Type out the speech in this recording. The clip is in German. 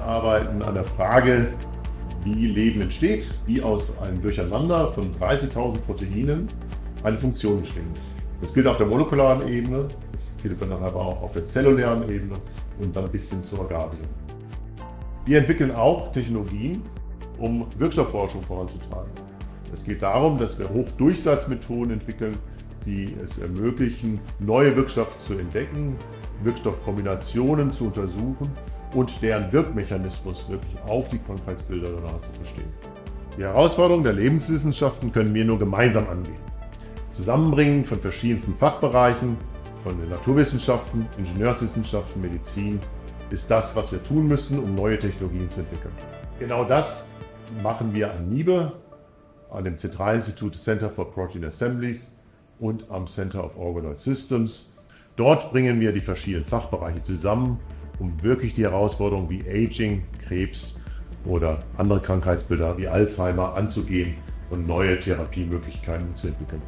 arbeiten an der Frage, wie Leben entsteht, wie aus einem Durcheinander von 30.000 Proteinen eine Funktion entsteht. Das gilt auf der molekularen Ebene, das gilt dann aber auch auf der zellulären Ebene und dann bis hin zur Organebene. Wir entwickeln auch Technologien, um Wirkstoffforschung voranzutreiben. Es geht darum, dass wir Hochdurchsatzmethoden entwickeln, die es ermöglichen, neue Wirkstoffe zu entdecken, Wirkstoffkombinationen zu untersuchen und deren Wirkmechanismus wirklich auf die Krankheitsbilder danach zu verstehen. Die Herausforderungen der Lebenswissenschaften können wir nur gemeinsam angehen. Zusammenbringen von verschiedensten Fachbereichen, von den Naturwissenschaften, Ingenieurswissenschaften, Medizin, ist das, was wir tun müssen, um neue Technologien zu entwickeln. Genau das machen wir an NIBE, an dem Zentralinstitut Center for Protein Assemblies und am Center of Organoid Systems. Dort bringen wir die verschiedenen Fachbereiche zusammen, um wirklich die Herausforderungen wie Aging, Krebs oder andere Krankheitsbilder wie Alzheimer anzugehen und neue Therapiemöglichkeiten zu entwickeln.